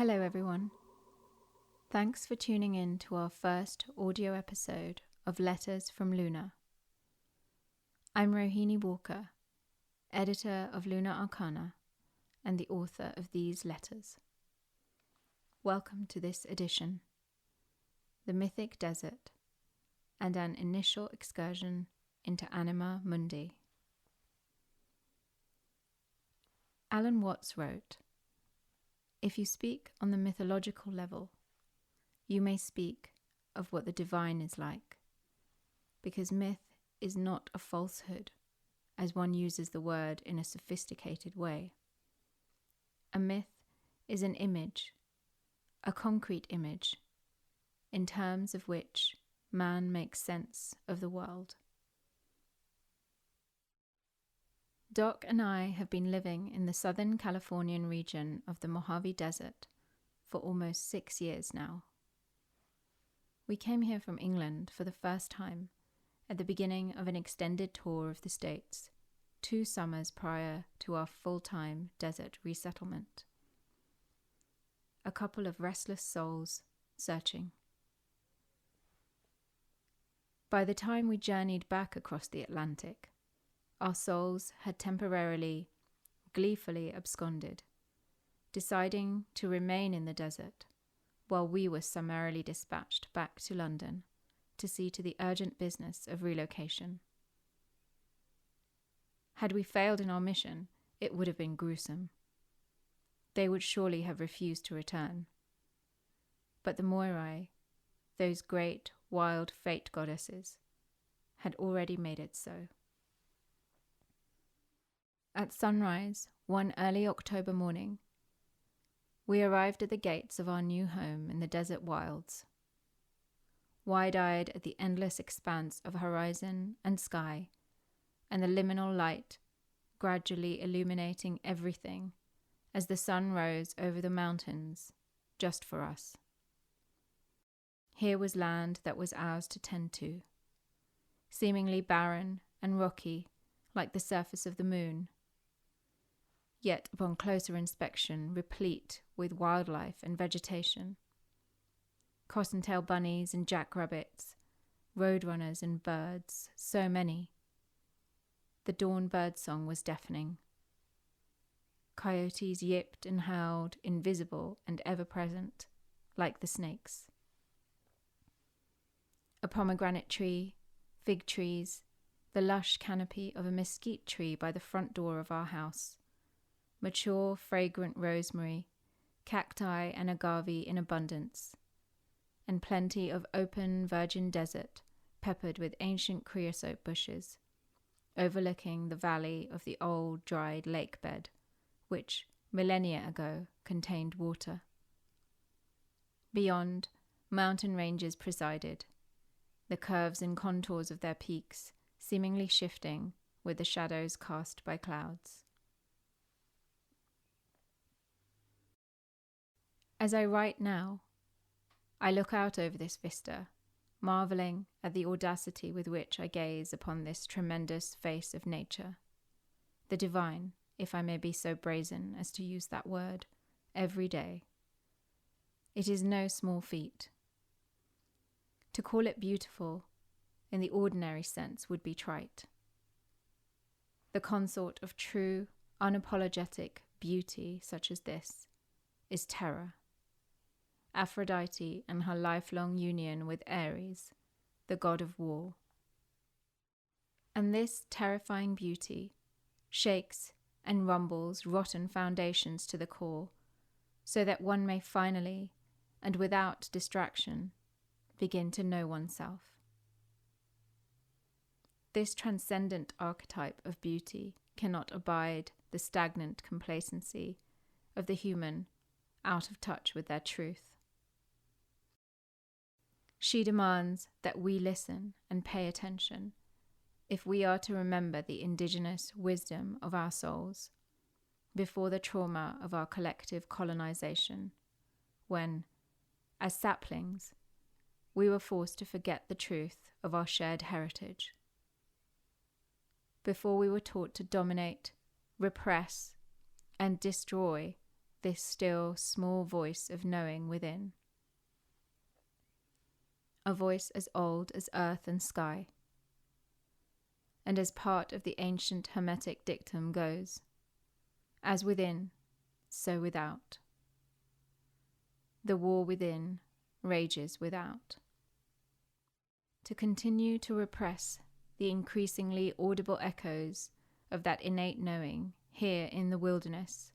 Hello everyone. Thanks for tuning in to our first audio episode of Letters from Luna. I'm Rohini Walker, editor of Luna Arcana and the author of these letters. Welcome to this edition, the Mythic Desert, and an initial excursion into Anima Mundi. Alan Watts wrote, "If you speak on the mythological level, you may speak of what the divine is like, because myth is not a falsehood, as one uses the word in a sophisticated way. A myth is an image, a concrete image, in terms of which man makes sense of the world." Doc and I have been living in the Southern Californian region of the Mojave Desert for almost 6 years now. We came here from England for the first time at the beginning of an extended tour of the States, 2 summers prior to our full-time desert resettlement. A couple of restless souls searching. By the time we journeyed back across the Atlantic, our souls had temporarily, gleefully absconded, deciding to remain in the desert while we were summarily dispatched back to London to see to the urgent business of relocation. Had we failed in our mission, it would have been gruesome. They would surely have refused to return. But the Moirai, those great, wild fate goddesses, had already made it so. At sunrise, one early October morning, we arrived at the gates of our new home in the desert wilds. Wide-eyed at the endless expanse of horizon and sky, and the liminal light gradually illuminating everything as the sun rose over the mountains just for us. Here was land that was ours to tend to, seemingly barren and rocky like the surface of the moon, yet upon closer inspection replete with wildlife and vegetation. Cottontail bunnies and jackrabbits, roadrunners and birds, so many. The dawn birdsong was deafening. Coyotes yipped and howled, invisible and ever-present, like the snakes. A pomegranate tree, fig trees, the lush canopy of a mesquite tree by the front door of our house, mature, fragrant rosemary, cacti and agave in abundance, and plenty of open, virgin desert peppered with ancient creosote bushes, overlooking the valley of the old, dried lake bed, which, millennia ago, contained water. Beyond, mountain ranges presided, the curves and contours of their peaks seemingly shifting with the shadows cast by clouds. As I write now, I look out over this vista, marveling at the audacity with which I gaze upon this tremendous face of nature, the divine, if I may be so brazen as to use that word, every day. It is no small feat. To call it beautiful, in the ordinary sense, would be trite. The consort of true, unapologetic beauty such as this is terror. Aphrodite and her lifelong union with Ares, the god of war. And this terrifying beauty shakes and rumbles rotten foundations to the core, so that one may finally, and without distraction, begin to know oneself. This transcendent archetype of beauty cannot abide the stagnant complacency of the human out of touch with their truth. She demands that we listen and pay attention if we are to remember the indigenous wisdom of our souls before the trauma of our collective colonization, when, as saplings, we were forced to forget the truth of our shared heritage. Before we were taught to dominate, repress, and destroy this still, small voice of knowing within. A voice as old as earth and sky. And as part of the ancient Hermetic dictum goes, as within, so without. The war within rages without. To continue to repress the increasingly audible echoes of that innate knowing here in the wilderness,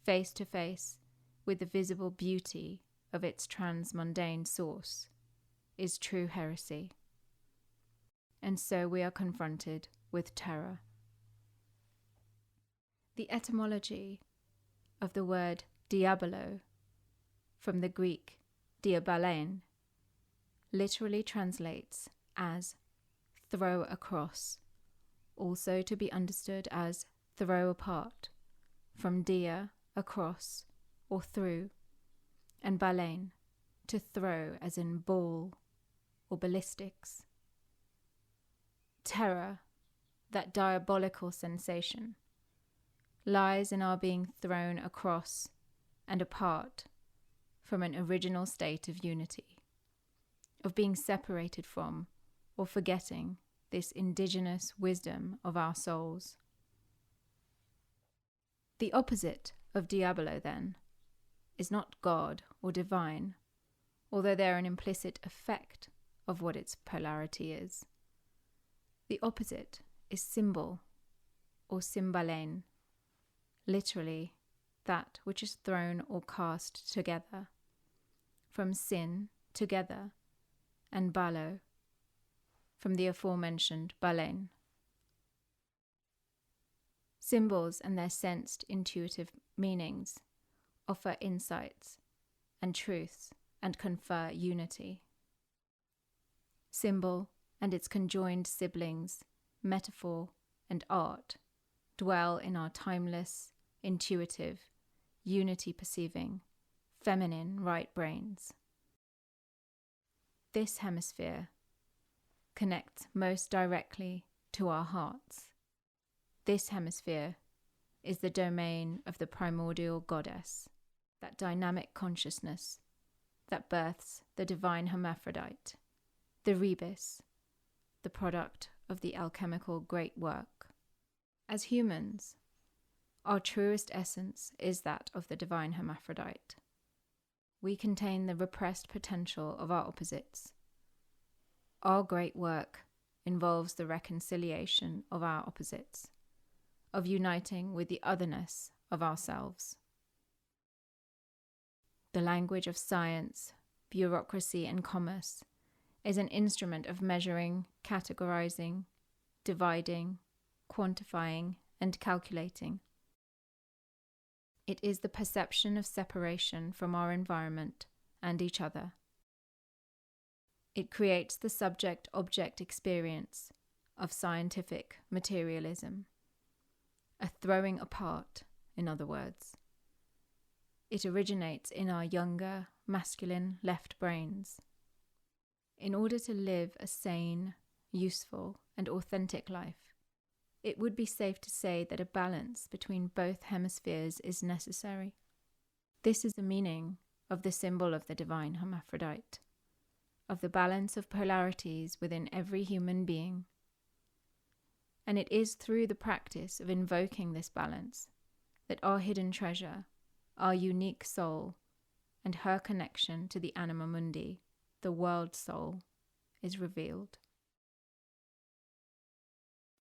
face to face with the visible beauty of its transmundane source, is true heresy. And so we are confronted with terror. The etymology of the word diabolo, from the Greek diabalein, literally translates as throw across, also to be understood as throw apart, from dia, across, or through, and balein, to throw as in ball or ballistics. Terror, that diabolical sensation, lies in our being thrown across and apart from an original state of unity, of being separated from or forgetting this indigenous wisdom of our souls. The opposite of Diabolo, then, is not God or divine, although they're an implicit effect of what its polarity is. The opposite is symbol, or symbalein, literally that which is thrown or cast together, from sin, together, and balo, from the aforementioned balein. Symbols and their sensed intuitive meanings offer insights and truths and confer unity. Symbol and its conjoined siblings, metaphor and art, dwell in our timeless, intuitive, unity-perceiving, feminine right brains. This hemisphere connects most directly to our hearts. This hemisphere is the domain of the primordial goddess, that dynamic consciousness that births the divine hermaphrodite, the rebis, the product of the alchemical great work. As humans, our truest essence is that of the divine hermaphrodite. We contain the repressed potential of our opposites. Our great work involves the reconciliation of our opposites, of uniting with the otherness of ourselves. The language of science, bureaucracy, and commerce is an instrument of measuring, categorizing, dividing, quantifying, and calculating. It is the perception of separation from our environment and each other. It creates the subject-object experience of scientific materialism, a throwing apart, in other words. It originates in our younger, masculine left brains. In order to live a sane, useful, and authentic life, it would be safe to say that a balance between both hemispheres is necessary. This is the meaning of the symbol of the divine hermaphrodite, of the balance of polarities within every human being. And it is through the practice of invoking this balance that our hidden treasure, our unique soul, and her connection to the Anima Mundi, the world soul, is revealed.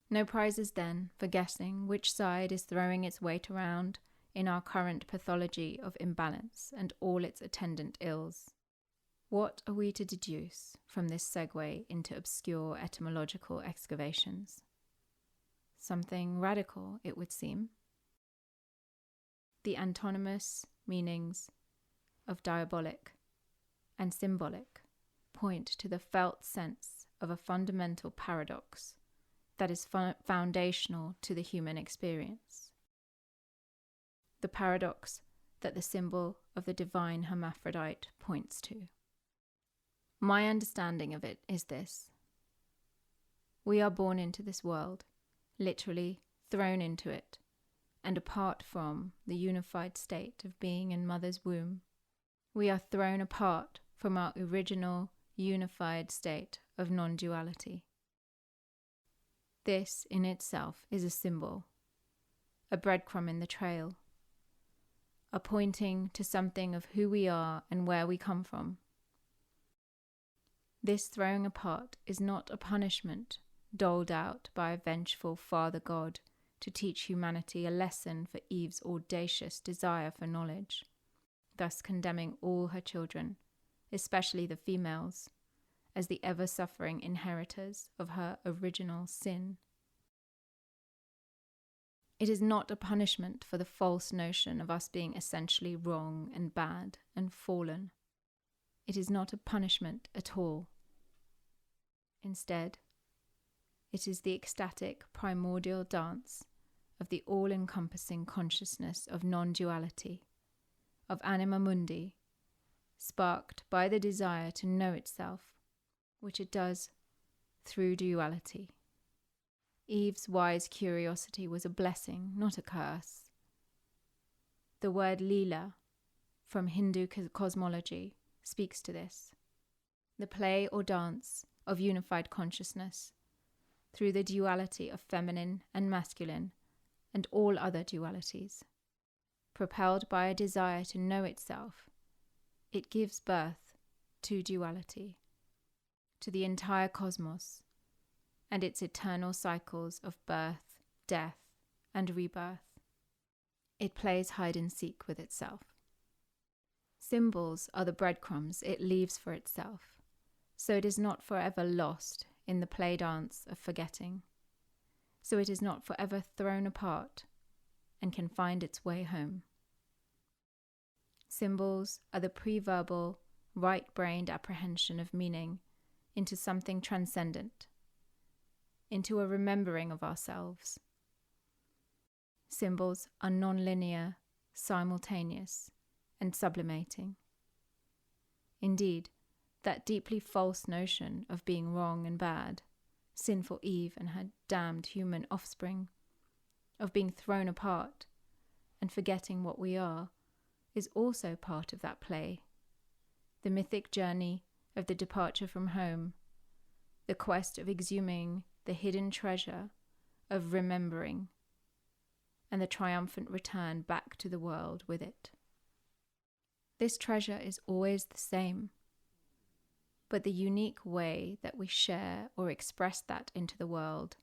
No prizes then for guessing which side is throwing its weight around in our current pathology of imbalance and all its attendant ills. What are we to deduce from this segue into obscure etymological excavations? Something radical, it would seem. The antonymous meanings of diabolic and symbolic point to the felt sense of a fundamental paradox that is foundational to the human experience. The paradox that the symbol of the divine hermaphrodite points to. My understanding of it is this. We are born into this world, literally thrown into it, and apart from the unified state of being in mother's womb. We are thrown apart from our original unified state of non-duality. This in itself is a symbol, a breadcrumb in the trail, a pointing to something of who we are and where we come from. This throwing apart is not a punishment doled out by a vengeful Father God to teach humanity a lesson for Eve's audacious desire for knowledge, thus condemning all her children, especially the females, as the ever-suffering inheritors of her original sin. It is not a punishment for the false notion of us being essentially wrong and bad and fallen. It is not a punishment at all. Instead, it is the ecstatic primordial dance of the all-encompassing consciousness of non-duality, of Anima Mundi, sparked by the desire to know itself, which it does through duality. Eve's wise curiosity was a blessing, not a curse. The word Leela, from Hindu cosmology, speaks to this. The play or dance of unified consciousness, through the duality of feminine and masculine, and all other dualities. Propelled by a desire to know itself, it gives birth to duality, to the entire cosmos, and its eternal cycles of birth, death, and rebirth. It plays hide and seek with itself. Symbols are the breadcrumbs it leaves for itself, so it is not forever lost in the play dance of forgetting, so it is not forever thrown apart and can find its way home. Symbols are the pre-verbal, right-brained apprehension of meaning into something transcendent, into a remembering of ourselves. Symbols are non-linear, simultaneous, and sublimating. Indeed, that deeply false notion of being wrong and bad, sinful Eve and her damned human offspring, of being thrown apart and forgetting what we are, is also part of that play. The mythic journey of the departure from home, the quest of exhuming the hidden treasure of remembering, and the triumphant return back to the world with it. This treasure is always the same, but the unique way that we share or express that into the world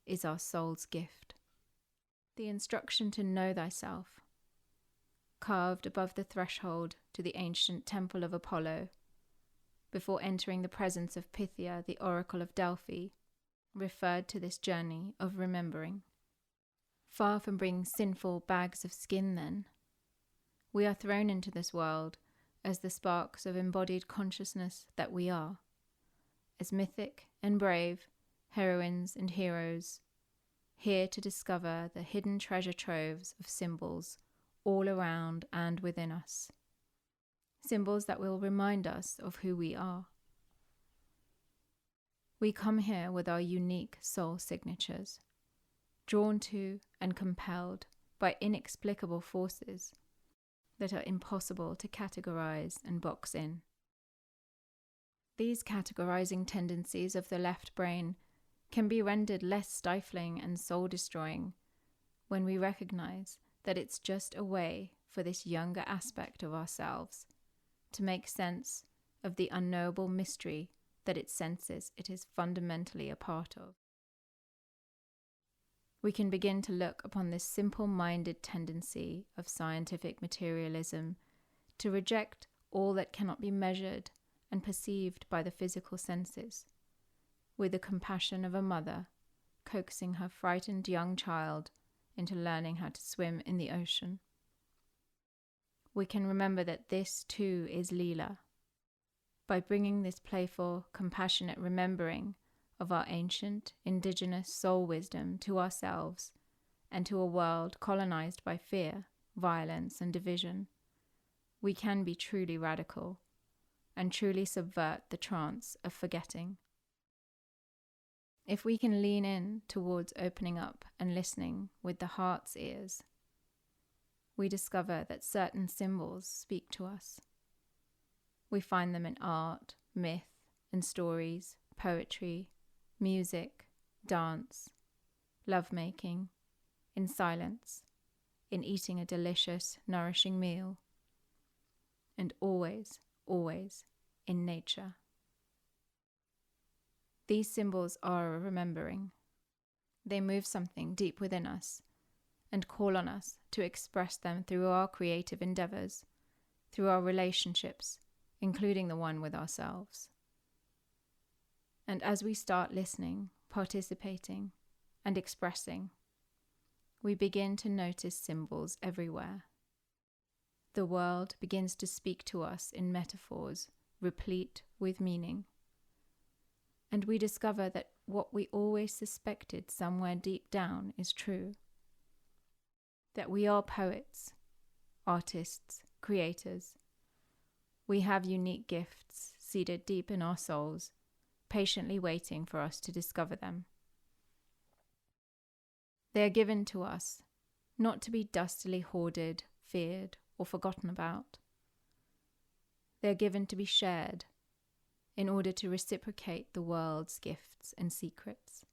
is our soul's gift. The instruction to know thyself, carved above the threshold to the ancient temple of Apollo, before entering the presence of Pythia, the oracle of Delphi, referred to this journey of remembering. Far from bringing sinful bags of skin, then, we are thrown into this world as the sparks of embodied consciousness that we are, as mythic and brave heroines and heroes, here to discover the hidden treasure troves of symbols all around and within us. Symbols that will remind us of who we are. We come here with our unique soul signatures, drawn to and compelled by inexplicable forces that are impossible to categorize and box in. These categorizing tendencies of the left brain can be rendered less stifling and soul-destroying when we recognize that it's just a way for this younger aspect of ourselves to make sense of the unknowable mystery that it senses it is fundamentally a part of. We can begin to look upon this simple-minded tendency of scientific materialism to reject all that cannot be measured and perceived by the physical senses, with the compassion of a mother coaxing her frightened young child into learning how to swim in the ocean. We can remember that this too is Leela. By bringing this playful, compassionate remembering of our ancient, indigenous soul wisdom to ourselves and to a world colonized by fear, violence, and division, we can be truly radical and truly subvert the trance of forgetting. If we can lean in towards opening up and listening with the heart's ears, we discover that certain symbols speak to us. We find them in art, myth, and stories, poetry, music, dance, lovemaking, in silence, in eating a delicious, nourishing meal, and always, always in nature. These symbols are a remembering. They move something deep within us and call on us to express them through our creative endeavors, through our relationships, including the one with ourselves. And as we start listening, participating, and expressing, we begin to notice symbols everywhere. The world begins to speak to us in metaphors, replete with meaning. And we discover that what we always suspected somewhere deep down is true. That we are poets, artists, creators. We have unique gifts seated deep in our souls, patiently waiting for us to discover them. They are given to us, not to be dustily hoarded, feared, or forgotten about. They are given to be shared, in order to reciprocate the world's gifts and secrets,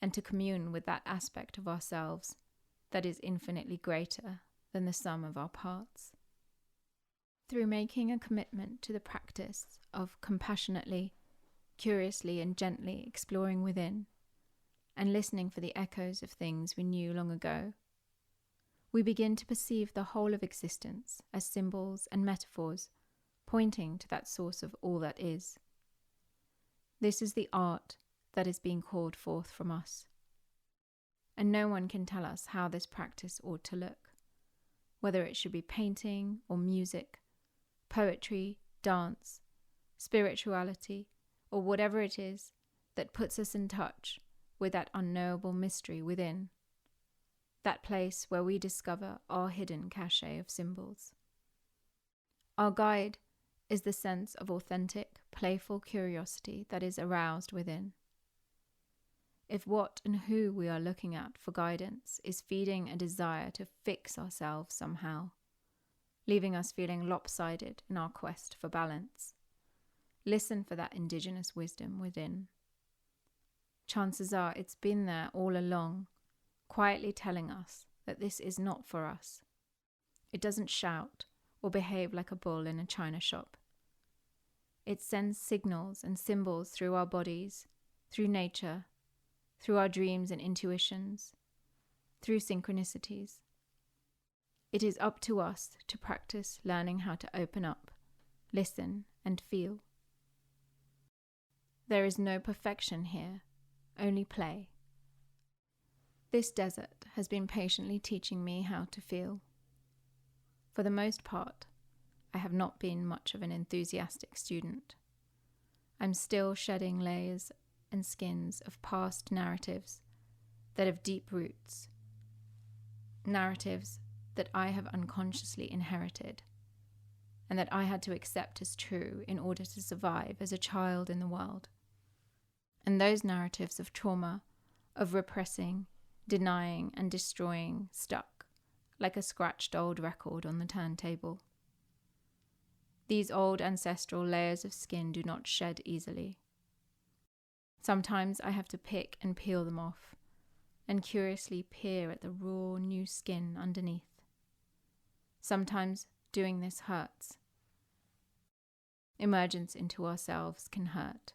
and to commune with that aspect of ourselves that is infinitely greater than the sum of our parts. Through making a commitment to the practice of compassionately, curiously, and gently exploring within, and listening for the echoes of things we knew long ago, we begin to perceive the whole of existence as symbols and metaphors pointing to that source of all that is. This is the art that is being called forth from us. And no one can tell us how this practice ought to look, whether it should be painting or music, poetry, dance, spirituality, or whatever it is that puts us in touch with that unknowable mystery within, that place where we discover our hidden cache of symbols. Our guide is the sense of authentic, playful curiosity that is aroused within. If what and who we are looking at for guidance is feeding a desire to fix ourselves somehow, leaving us feeling lopsided in our quest for balance, listen for that indigenous wisdom within. Chances are it's been there all along, quietly telling us that this is not for us. It doesn't shout or behave like a bull in a china shop. It sends signals and symbols through our bodies, through nature, through our dreams and intuitions, through synchronicities. It is up to us to practice learning how to open up, listen, and feel. There is no perfection here, only play. This desert has been patiently teaching me how to feel. For the most part, I have not been much of an enthusiastic student. I'm still shedding layers and skins of past narratives that have deep roots, narratives that I have unconsciously inherited, and that I had to accept as true in order to survive as a child in the world. And those narratives of trauma, of repressing, denying, and destroying stuck like a scratched old record on the turntable. These old ancestral layers of skin do not shed easily. Sometimes I have to pick and peel them off, and curiously peer at the raw new skin underneath. Sometimes doing this hurts. Emergence into ourselves can hurt,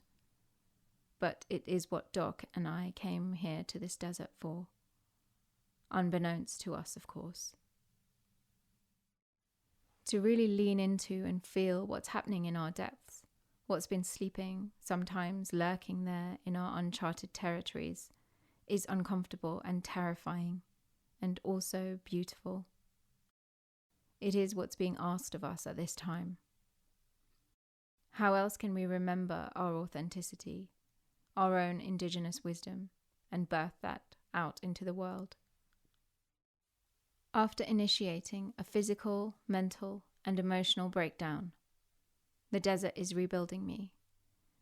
but it is what Doc and I came here to this desert for, unbeknownst to us, of course. To really lean into and feel what's happening in our depths, what's been sleeping, sometimes lurking there in our uncharted territories, is uncomfortable and terrifying, and also beautiful. It is what's being asked of us at this time. How else can we remember our authenticity, our own indigenous wisdom, and birth that out into the world? After initiating a physical, mental, and emotional breakdown, the desert is rebuilding me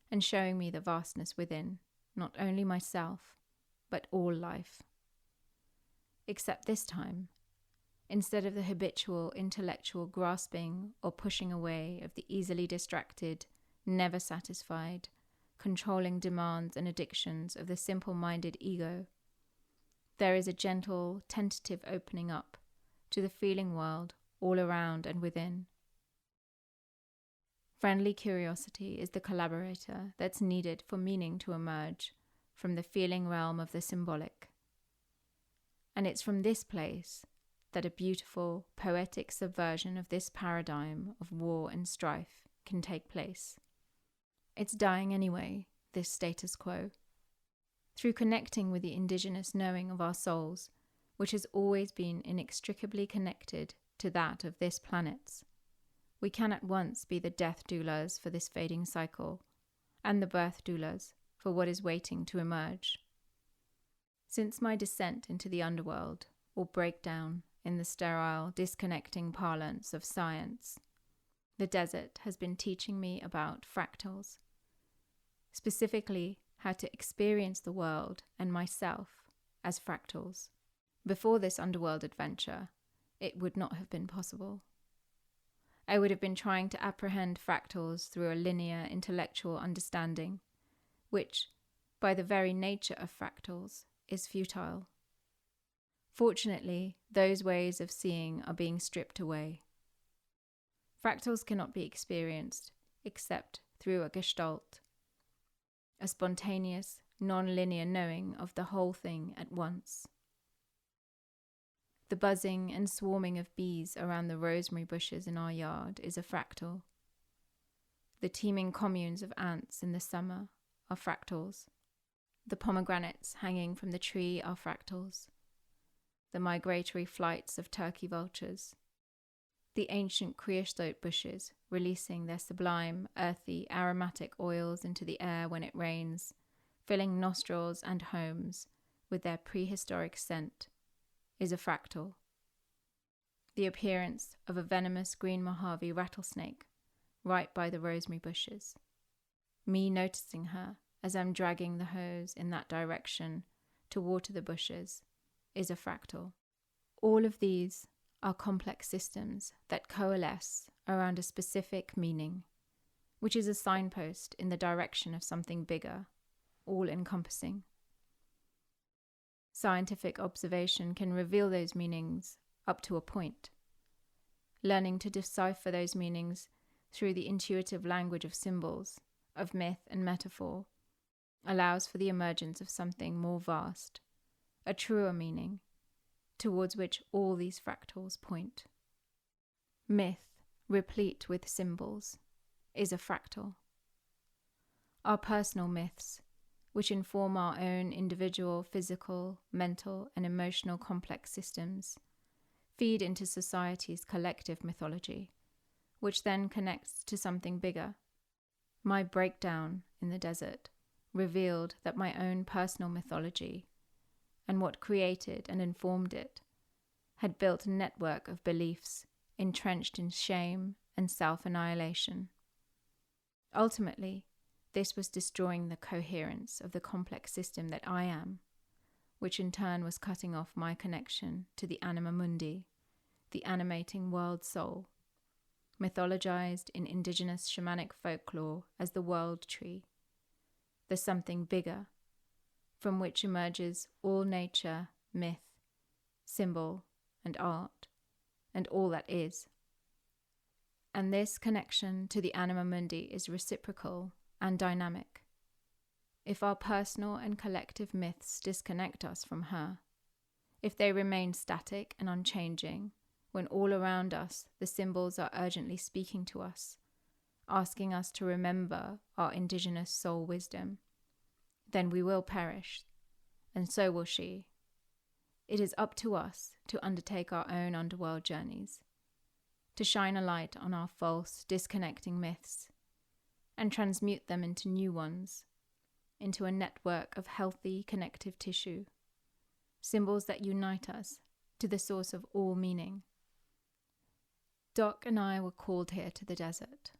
and showing me the vastness within, not only myself, but all life. Except this time, instead of the habitual intellectual grasping or pushing away of the easily distracted, never satisfied, controlling demands and addictions of the simple-minded ego, there is a gentle, tentative opening up to the feeling world all around and within. Friendly curiosity is the collaborator that's needed for meaning to emerge from the feeling realm of the symbolic. And it's from this place that a beautiful, poetic subversion of this paradigm of war and strife can take place. It's dying anyway, this status quo. Through connecting with the indigenous knowing of our souls, which has always been inextricably connected to that of this planet's, we can at once be the death doulas for this fading cycle, and the birth doulas for what is waiting to emerge. Since my descent into the underworld, or breakdown in the sterile, disconnecting parlance of science, the desert has been teaching me about fractals, specifically how to experience the world and myself as fractals. Before this underworld adventure, it would not have been possible. I would have been trying to apprehend fractals through a linear intellectual understanding, which, by the very nature of fractals, is futile. Fortunately, those ways of seeing are being stripped away. Fractals cannot be experienced except through a gestalt, a spontaneous, non-linear knowing of the whole thing at once. The buzzing and swarming of bees around the rosemary bushes in our yard is a fractal. The teeming communes of ants in the summer are fractals. The pomegranates hanging from the tree are fractals. The migratory flights of turkey vultures. The ancient creosote bushes releasing their sublime, earthy, aromatic oils into the air when it rains, filling nostrils and homes with their prehistoric scent, is a fractal. The appearance of a venomous green Mojave rattlesnake right by the rosemary bushes. Me noticing her as I'm dragging the hose in that direction to water the bushes is a fractal. All of these are complex systems that coalesce around a specific meaning, which is a signpost in the direction of something bigger, all-encompassing. Scientific observation can reveal those meanings up to a point. Learning to decipher those meanings through the intuitive language of symbols, of myth and metaphor, allows for the emergence of something more vast, a truer meaning, towards which all these fractals point. Myth, replete with symbols, is a fractal. Our personal myths, which inform our own individual physical, mental, and emotional complex systems, feed into society's collective mythology, which then connects to something bigger. My breakdown in the desert revealed that my own personal mythology, and what created and informed it, had built a network of beliefs entrenched in shame and self-annihilation. Ultimately, this was destroying the coherence of the complex system that I am, which in turn was cutting off my connection to the Anima Mundi, the animating world soul, mythologized in indigenous shamanic folklore as the world tree, the something bigger, from which emerges all nature, myth, symbol, and art, and all that is. And this connection to the Anima Mundi is reciprocal and dynamic. If our personal and collective myths disconnect us from her, if they remain static and unchanging, when all around us the symbols are urgently speaking to us, asking us to remember our indigenous soul wisdom, then we will perish, and so will she. It is up to us to undertake our own underworld journeys, to shine a light on our false, disconnecting myths, and transmute them into new ones, into a network of healthy connective tissue, symbols that unite us to the source of all meaning. Doc and I were called here to the desert.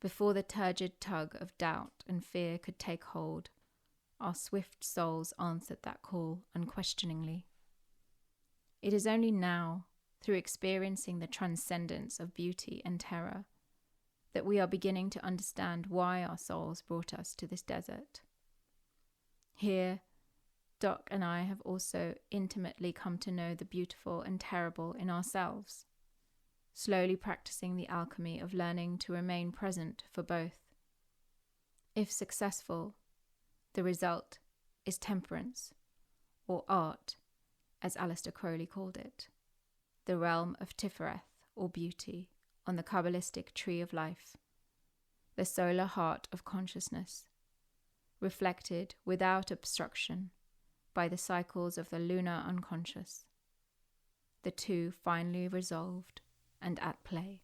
Before the turgid tug of doubt and fear could take hold, our swift souls answered that call unquestioningly. It is only now, through experiencing the transcendence of beauty and terror, that we are beginning to understand why our souls brought us to this desert. Here, Doc and I have also intimately come to know the beautiful and terrible in ourselves, slowly practicing the alchemy of learning to remain present for both. If successful, the result is temperance, or art, as Aleister Crowley called it, the realm of Tifereth, or beauty, on the Kabbalistic tree of life, the solar heart of consciousness, reflected without obstruction by the cycles of the lunar unconscious, the two finally resolved and at play.